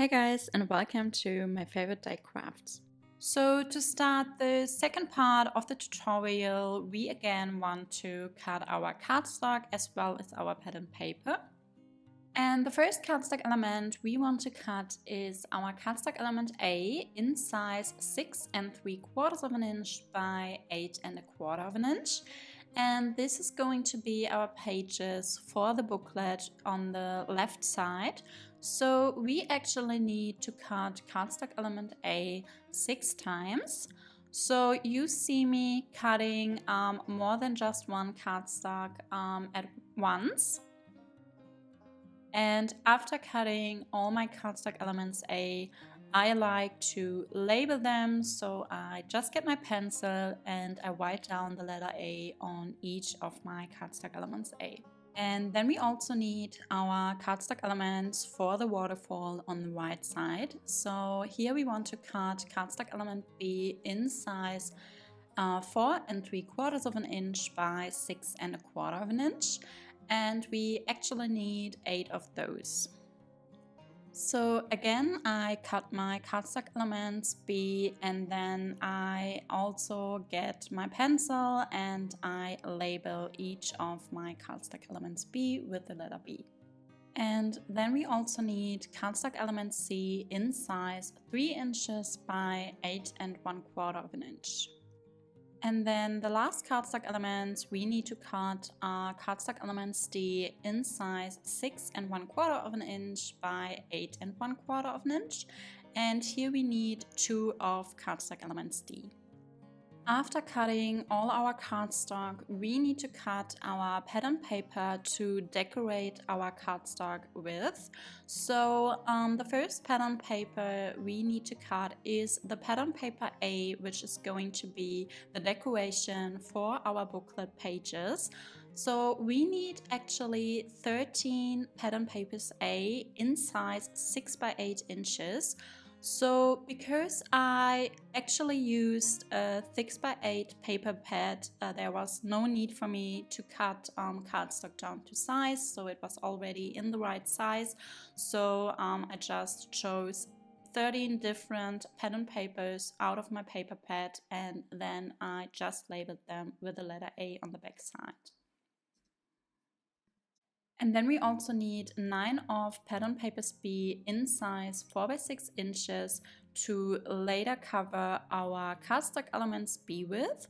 Hey guys, and welcome to my favorite die crafts. So to start the second part of the tutorial, we again want to cut our cardstock as well as our pattern paper. And the first cardstock element we want to cut is our cardstock element A in size 6 3/4 of an inch by 8 1/4 of an inch. And this is going to be our pages for the booklet on the left side. So we actually need to cut cardstock element A 6 times. So you see me cutting more than just one cardstock at once. And after cutting all my cardstock elements A, I like to label them, so I just get my pencil and I write down the letter A on each of my cardstock elements A. And then we also need our cardstock elements for the waterfall on the right side. So here we want to cut cardstock element B in size 4 3/4 of an inch by 6 1/4 of an inch. And we actually need 8 of those. So again, I cut my cardstock elements B, and then I also get my pencil and I label each of my cardstock elements B with the letter B. And then we also need cardstock element C in size 3 inches by 8 1/4 of an inch. And then the last cardstock elements we need to cut are cardstock elements D in size 6 1/4 of an inch by 8 1/4 of an inch. And here we need 2 of cardstock elements D. After cutting all our cardstock, we need to cut our pattern paper to decorate our cardstock with. So the first pattern paper we need to cut is the pattern paper A, which is going to be the decoration for our booklet pages. So we need actually 13 pattern papers A in size 6 by 8 inches. So because I actually used a 6 by 8 paper pad, there was no need for me to cut cardstock down to size, so it was already in the right size. So I just chose 13 different pattern papers out of my paper pad, and then I just labeled them with the letter A on the back side. And then we also need 9 of pattern papers B in size 4 by 6 inches to later cover our cardstock elements B with.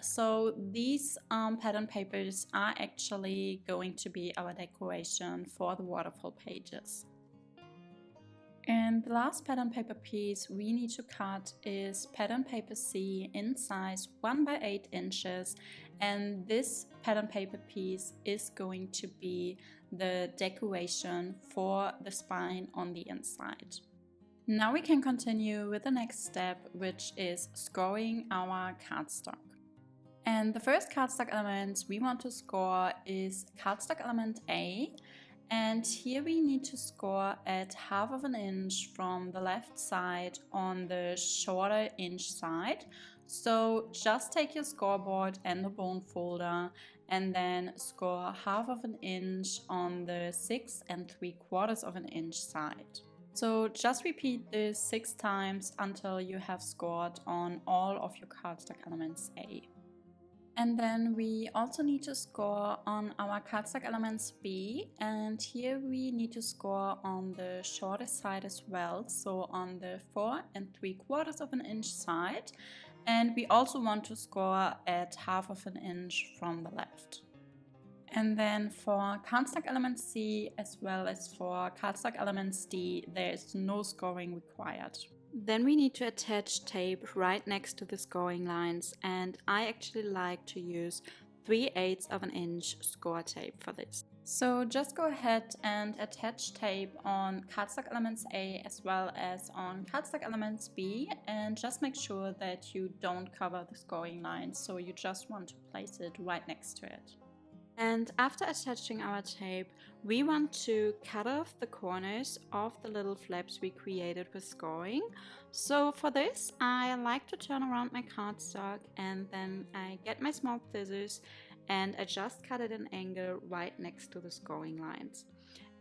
So these pattern papers are actually going to be our decoration for the waterfall pages. And the last pattern paper piece we need to cut is pattern paper C in size 1 by 8 inches, and this pattern paper piece is going to be the decoration for the spine on the inside. Now we can continue with the next step, which is scoring our cardstock. And the first cardstock element we want to score is cardstock element A. And here we need to score at 1/2 of an inch from the left side on the shorter inch side. So just take your scoreboard and the bone folder and then score 1/2 of an inch on the 6 3/4 of an inch side. So just repeat this 6 times until you have scored on all of your cardstock elements A. And then we also need to score on our cardstock elements B, and here we need to score on the shortest side as well, so on the 4 3/4 of an inch side. And we also want to score at 1/2 of an inch from the left. And then for cardstock element C as well as for cardstock elements D, there is no scoring required. Then we need to attach tape right next to the scoring lines, and I actually like to use 3/8 of an inch score tape for this. So just go ahead and attach tape on cardstock elements A as well as on cardstock elements B, and just make sure that you don't cover the scoring lines, so you just want to place it right next to it. And after attaching our tape, we want to cut off the corners of the little flaps we created with scoring. So for this, I like to turn around my cardstock and then I get my small scissors and I just cut at an angle right next to the scoring lines.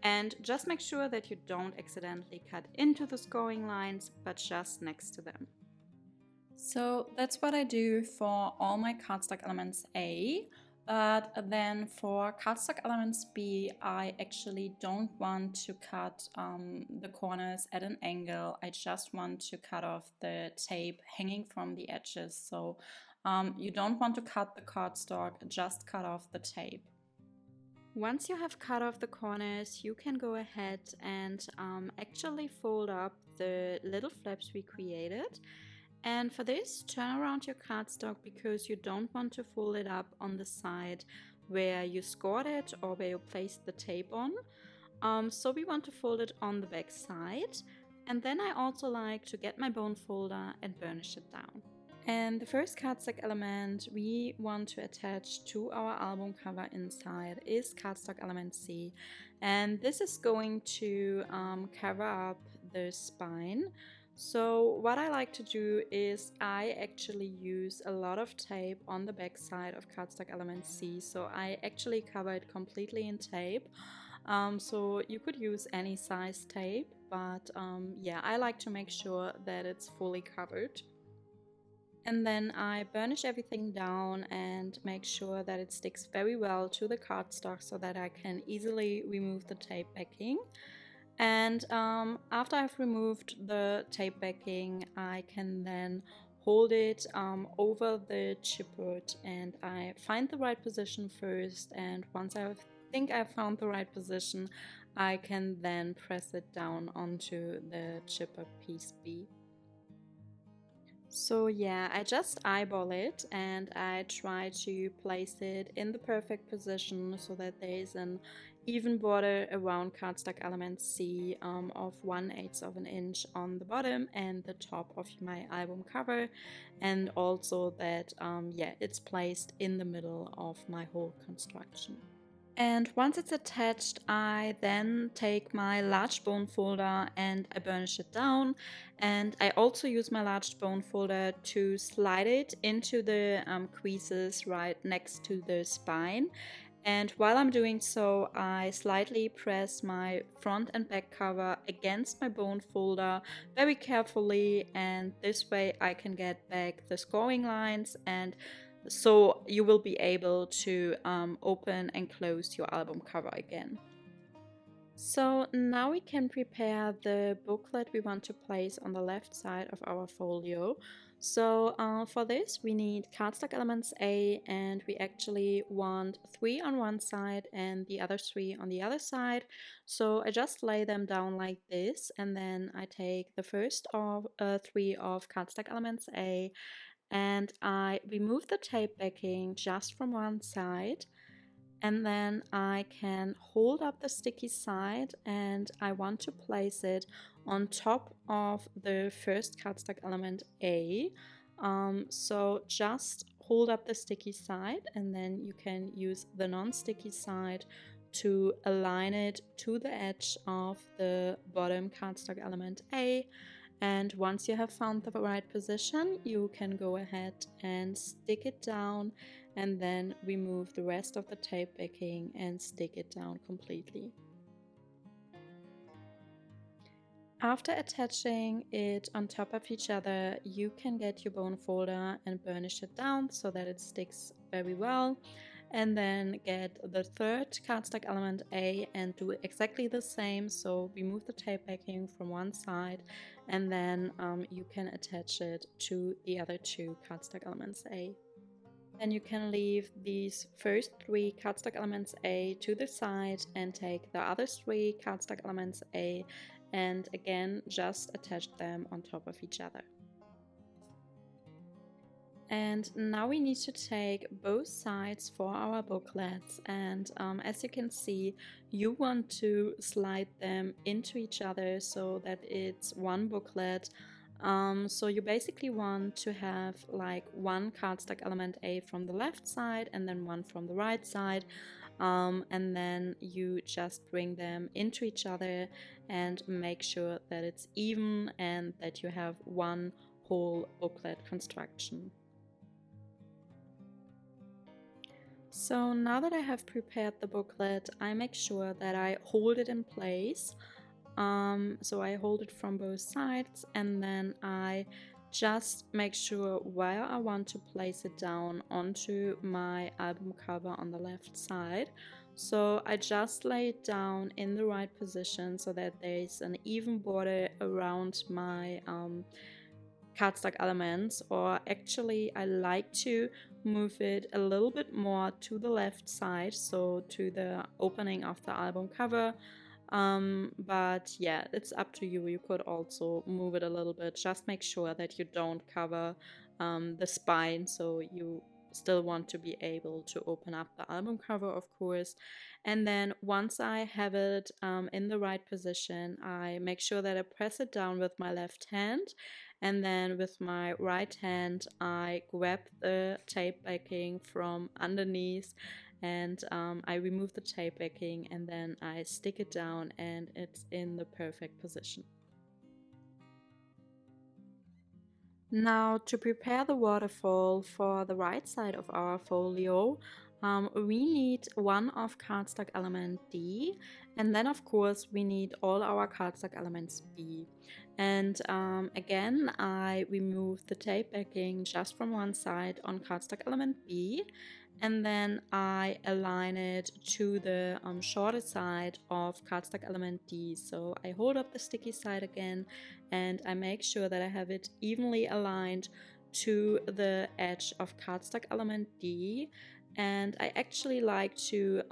And just make sure that you don't accidentally cut into the scoring lines, but just next to them. So that's what I do for all my cardstock elements A. But then for cardstock elements B, I actually don't want to cut the corners at an angle. I just want to cut off the tape hanging from the edges. So you don't want to cut the cardstock, just cut off the tape. Once you have cut off the corners, you can go ahead and actually fold up the little flaps we created. And for this, turn around your cardstock because you don't want to fold it up on the side where you scored it or where you placed the tape on. So we want to fold it on the back side. And then I also like to get my bone folder and burnish it down. And the first cardstock element we want to attach to our album cover inside is cardstock element C. And this is going to cover up the spine. So what I like to do is I actually use a lot of tape on the back side of cardstock element C. So I actually cover it completely in tape. So you could use any size tape, but yeah, I like to make sure that it's fully covered. And then I burnish everything down and make sure that it sticks very well to the cardstock so that I can easily remove the tape backing. And after I've removed the tape backing, I can then hold it over the chipboard and I find the right position first. And once I think I've found the right position, I can then press it down onto the chipboard piece B. So yeah, I just eyeball it and I try to place it in the perfect position so that there is an even border around cardstock element C of 1/8 of an inch on the bottom and the top of my album cover, and also that yeah, it's placed in the middle of my whole construction. And once it's attached, I then take my large bone folder and I burnish it down. And I also use my large bone folder to slide it into the creases right next to the spine. And while I'm doing so, I slightly press my front and back cover against my bone folder very carefully, and this way I can get back the scoring lines, and so you will be able to open and close your album cover again. So now we can prepare the booklet we want to place on the left side of our folio. So for this we need cardstock elements A, and we actually want 3 on one side and the other 3 on the other side. So I just lay them down like this, and then I take the first of 3 of cardstock elements A and I remove the tape backing just from one side, and then I can hold up the sticky side and I want to place it on top of the first cardstock element A. So just hold up the sticky side and then you can use the non-sticky side to align it to the edge of the bottom cardstock element A. And once you have found the right position, you can go ahead and stick it down and then remove the rest of the tape backing and stick it down completely. After attaching it on top of each other, you can get your bone folder and burnish it down so that it sticks very well. And then get the third cardstock element A and do exactly the same. So remove the tape backing from one side and then you can attach it to the other 2 cardstock elements A. Then you can leave these first 3 cardstock elements A to the side and take the other 3 cardstock elements A and again just attach them on top of each other. And now we need to take both sides for our booklets, and as you can see, you want to slide them into each other so that it's one booklet. So you basically want to have like one cardstock element A from the left side and then one from the right side, and then you just bring them into each other and make sure that it's even and that you have one whole booklet construction. So now that I have prepared the booklet, I make sure that I hold it in place. So I hold it from both sides, and then I just make sure where I want to place it down onto my album cover on the left side. So I just lay it down in the right position so that there's an even border around my cardstock elements, or actually I like to move it a little bit more to the left side, so to the opening of the album cover. But yeah, it's up to you. You could also move it a little bit. Just make sure that you don't cover the spine, so you still want to be able to open up the album cover, of course. And then once I have it in the right position, I make sure that I press it down with my left hand, and then with my right hand I grab the tape backing from underneath, and I remove the tape backing, and then I stick it down, and it's in the perfect position. Now, to prepare the waterfall for the right side of our folio, we need one of cardstock element D, and then of course we need all our cardstock elements B. And again, I remove the tape backing just from one side on cardstock element B, and then I align it to the shorter side of cardstock element D. So I hold up the sticky side again, and I make sure that I have it evenly aligned to the edge of cardstock element D. And I actually like to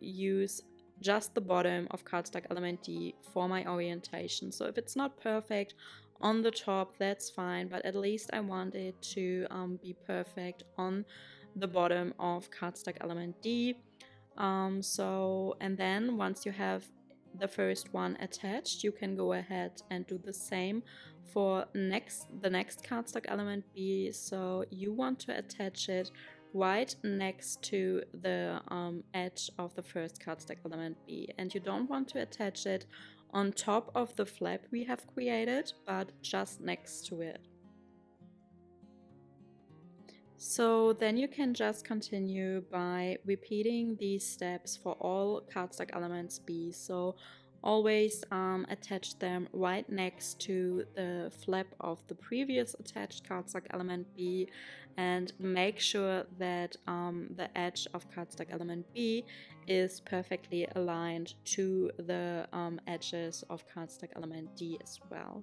use just the bottom of cardstock element D for my orientation. So if it's not perfect on the top, that's fine, but at least I want it to be perfect on the bottom of cardstock element D. And then once you have the first one attached, you can go ahead and do the same for the next cardstock element B. So you want to attach it right next to the edge of the first cardstock element B, and you don't want to attach it on top of the flap we have created, but just next to it. So then you can just continue by repeating these steps for all cardstock elements B. So always attach them right next to the flap of the previous attached cardstock element B, and make sure that the edge of cardstock element B is perfectly aligned to the edges of cardstock element D as well.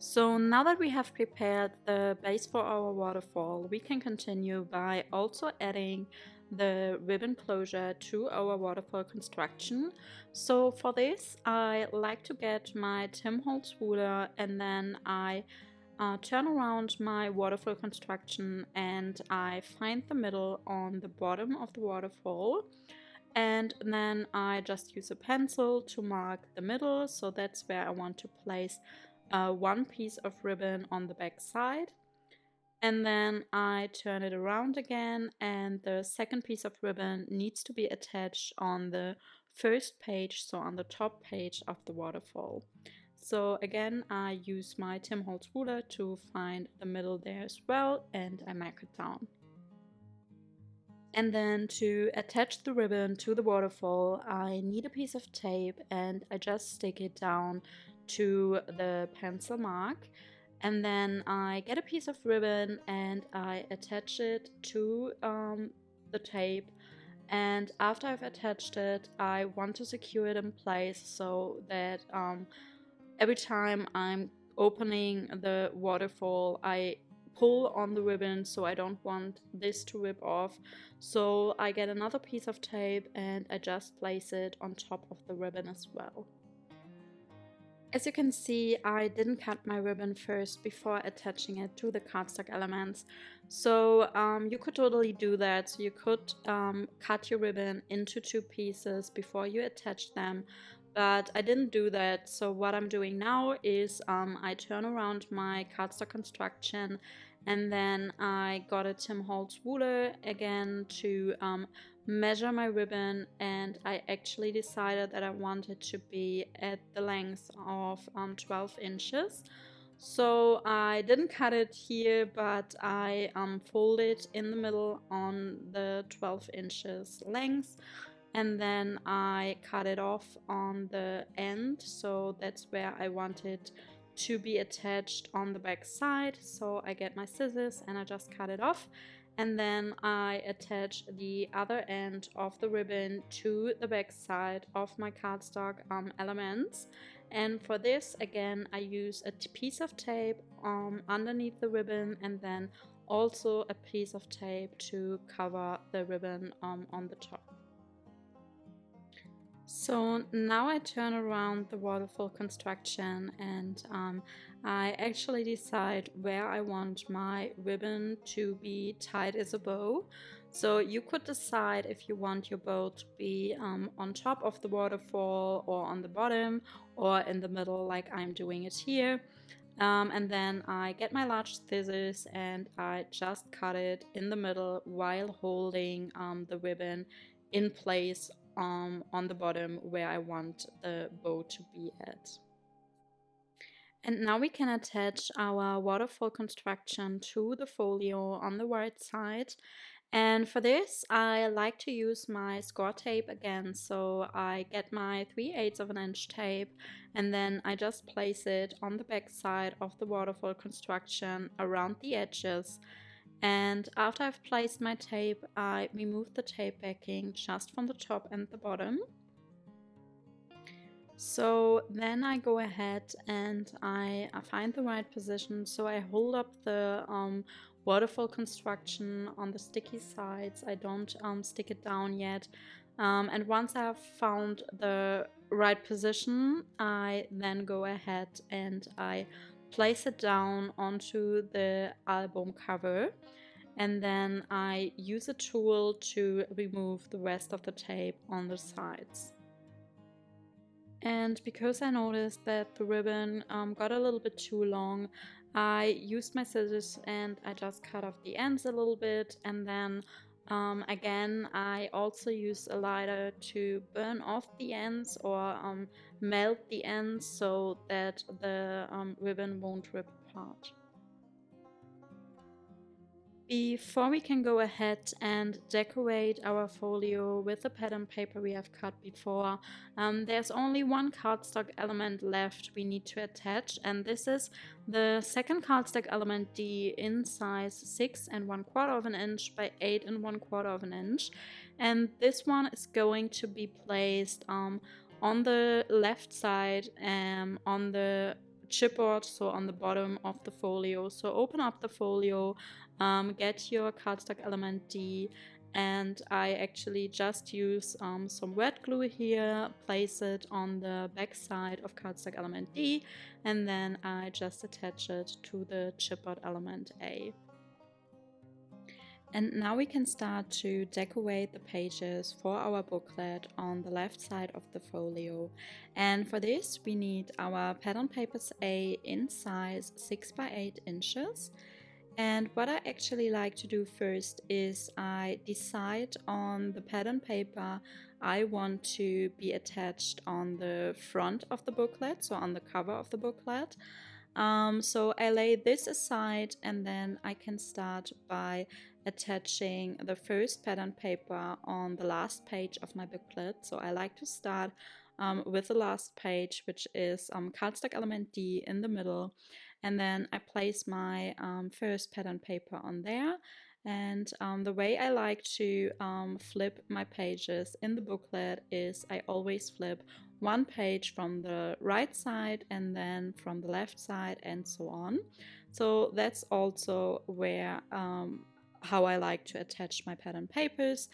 So now that we have prepared the base for our waterfall, we can continue by also adding the ribbon closure to our waterfall construction. So for this, I like to get my Tim Holtz ruler, and then I turn around my waterfall construction, and I find the middle on the bottom of the waterfall. And then I just use a pencil to mark the middle, so that's where I want to place one piece of ribbon on the back side. And then I turn it around again, and the second piece of ribbon needs to be attached on the first page, so on the top page of the waterfall. So again, I use my Tim Holtz ruler to find the middle there as well, and I mark it down. And then to attach the ribbon to the waterfall, I need a piece of tape, and I just stick it down to the pencil mark. And then I get a piece of ribbon and I attach it to the tape. And after I've attached it, I want to secure it in place so that every time I'm opening the waterfall, I pull on the ribbon, so I don't want this to rip off. So I get another piece of tape and I just place it on top of the ribbon as well. As you can see, I didn't cut my ribbon first before attaching it to the cardstock elements. So you could totally do that. So you could cut your ribbon into two pieces before you attach them. But I didn't do that. So what I'm doing now is I turn around my cardstock construction, and then I got a Tim Holtz ruler again to measure my ribbon, and I actually decided that I wanted to be at the length of 12 inches. So I didn't cut it here, but I fold it in the middle on the 12 inches length, and then I cut it off on the end, so that's where I want it to be attached on the back side. So I get my scissors and I just cut it off, and then I attach the other end of the ribbon to the back side of my cardstock elements. And for this, again, I use a piece of tape underneath the ribbon, and then also a piece of tape to cover the ribbon on the top. So now I turn around the waterfall construction, and I actually decide where I want my ribbon to be tied as a bow. So you could decide if you want your bow to be on top of the waterfall, or on the bottom, or in the middle like I'm doing it here. And then I get my large scissors and I just cut it in the middle while holding the ribbon in place on the bottom where I want the bow to be at. And now we can attach our waterfall construction to the folio on the right side. And for this, I like to use my score tape again. So I get my 3/8 of an inch tape, and then I just place it on the back side of the waterfall construction around the edges. And after I've placed my tape, I remove the tape backing just from the top and the bottom. So then I go ahead and I find the right position. So I hold up the waterfall construction on the sticky sides. I don't stick it down yet. And once I've found the right position, I then go ahead and I place it down onto the album cover. And then I use a tool to remove the rest of the tape on the sides. And because I noticed that the ribbon got a little bit too long, I used my scissors and I just cut off the ends a little bit. And then again, I also use a lighter to burn off the ends, or melt the ends, so that the ribbon won't rip apart. Before we can go ahead and decorate our folio with the pattern paper we have cut before, there's only one cardstock element left we need to attach, and this is the second cardstock element D in size 6 1/4 of an inch by 8 1/4 of an inch. And this one is going to be placed on the left side on the chipboard, so on the bottom of the folio. So open up the folio, get your cardstock element D, and I actually just use some red glue here, place it on the back side of cardstock element D, and then I just attach it to the chipboard element A. And now we can start to decorate the pages for our booklet on the left side of the folio. And for this, we need our pattern papers A in size 6 by 8 inches. And what I actually like to do first is I decide on the pattern paper I want to be attached on the front of the booklet, so on the cover of the booklet. So I lay this aside, and then I can start by attaching the first pattern paper on the last page of my booklet. So I like to start with the last page, which is cardstock element D in the middle, and then I place my first pattern paper on there. And the way I like to flip my pages in the booklet is I always flip one page from the right side and then from the left side, and so on. So that's also where how I like to attach my pattern papers.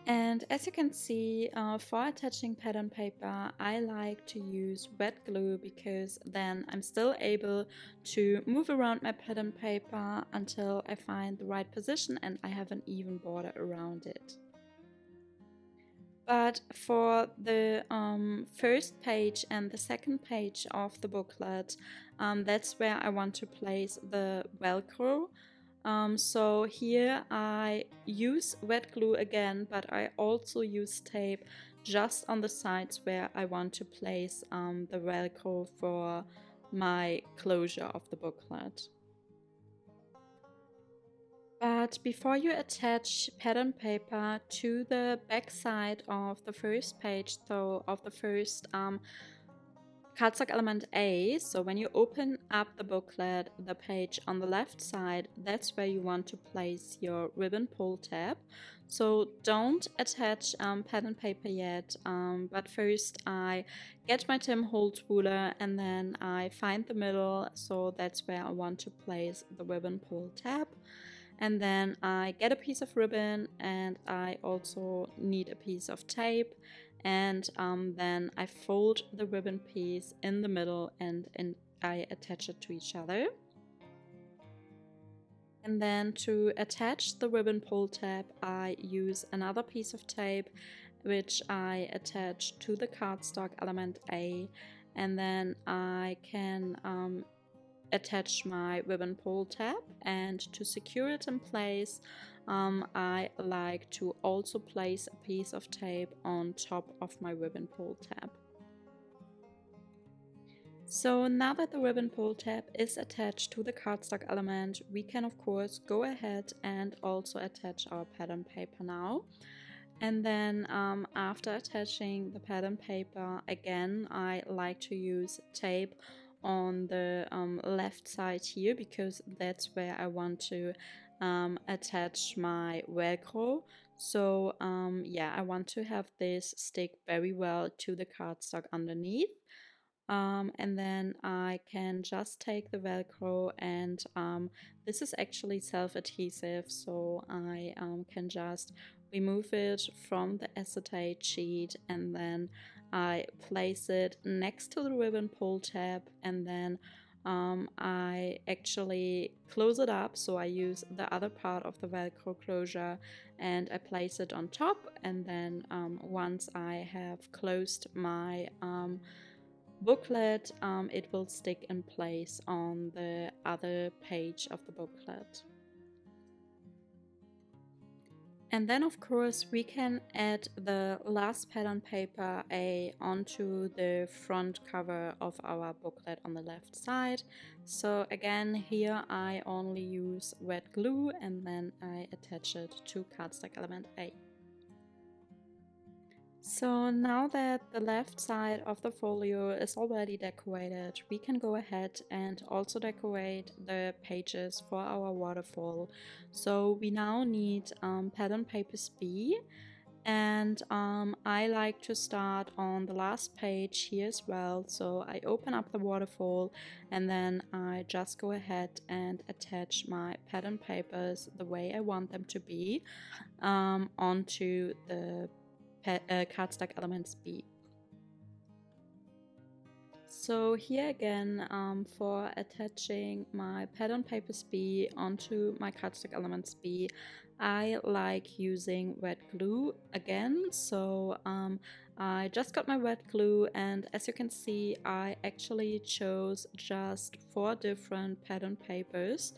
And as you can see, for attaching pattern paper, I like to use wet glue, because then I'm still able to move around my pattern paper until I find the right position and I have an even border around it. But for the first page and the second page of the booklet, that's where I want to place the Velcro. So here I use wet glue again, but I also use tape just on the sides where I want to place the Velcro for my closure of the booklet. But before you attach pattern paper to the back side of the first page, so of the first cardstock element A, so when you open up the booklet, the page on the left side, that's where you want to place your ribbon pull tab. So don't attach pattern paper yet, but first I get my Tim Holtz ruler and then I find the middle, so that's where I want to place the ribbon pull tab. And then I get a piece of ribbon and I also need a piece of tape, and then I fold the ribbon piece in the middle and I attach it to each other. And then to attach the ribbon pull tab, I use another piece of tape which I attach to the cardstock element A, and then I can attach my ribbon pull tab, and to secure it in place I like to also place a piece of tape on top of my ribbon pull tab. So now that the ribbon pull tab is attached to the cardstock element, we can of course go ahead and also attach our pattern paper now. And then after attaching the pattern paper, again I like to use tape on the left side here, because that's where I want to attach my Velcro. So yeah, I want to have this stick very well to the cardstock underneath. And then I can just take the Velcro, and this is actually self-adhesive, so I can just remove it from the acetate sheet, and then I place it next to the ribbon pull tab, and then I actually close it up, so I use the other part of the Velcro closure and I place it on top, and then once I have closed my booklet, it will stick in place on the other page of the booklet. And then of course we can add the last pattern paper A onto the front cover of our booklet on the left side. So again, here I only use wet glue and then I attach it to cardstock element A. So now that the left side of the folio is already decorated, we can go ahead and also decorate the pages for our waterfall. So we now need pattern papers B, and I like to start on the last page here as well. So I open up the waterfall and then I just go ahead and attach my pattern papers the way I want them to be onto the cardstock elements B. So here again, for attaching my pattern papers B onto my cardstock elements B, I like using wet glue again. So I just got my wet glue, and as you can see, I actually chose just 4 different pattern papers,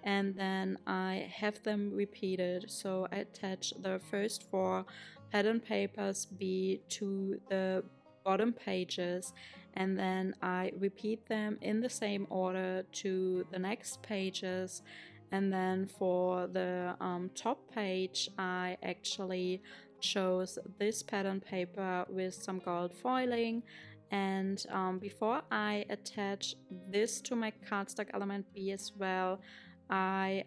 and then I have them repeated. So I attach the first 4 pattern papers B to the bottom pages, and then I repeat them in the same order to the next pages. And then for the top page, I actually chose this pattern paper with some gold foiling. And before I attach this to my cardstock element B as well, I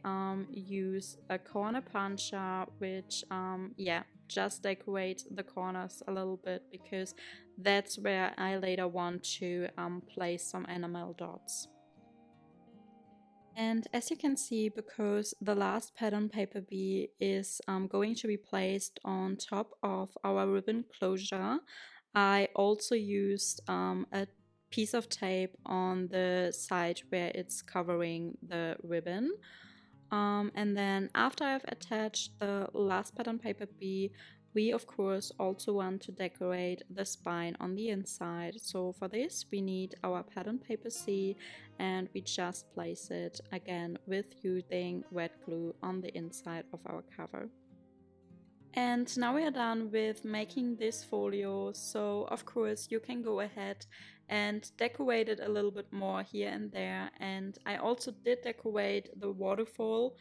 use a corner puncher, which yeah, just decorate the corners a little bit, because that's where I later want to place some enamel dots. And as you can see, because the last pattern paper B is going to be placed on top of our ribbon closure, I also used a piece of tape on the side where it's covering the ribbon. And then after I've attached the last pattern paper B, we of course also want to decorate the spine on the inside. So for this we need our pattern paper C, and we just place it again with using wet glue on the inside of our cover. And now we are done with making this folio, so of course you can go ahead and decorate it a little bit more here and there. And I also did decorate the waterfall.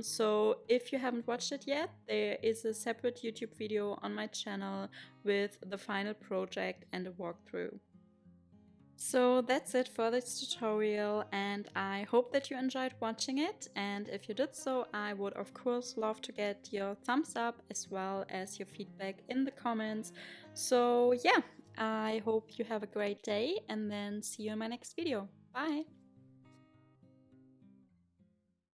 So if you haven't watched it yet, there is a separate YouTube video on my channel with the final project and a walkthrough. So that's it for this tutorial, and I hope that you enjoyed watching it, and if you did so, I would of course love to get your thumbs up as well as your feedback in the comments. So yeah, I hope you have a great day, and then see you in my next video. Bye!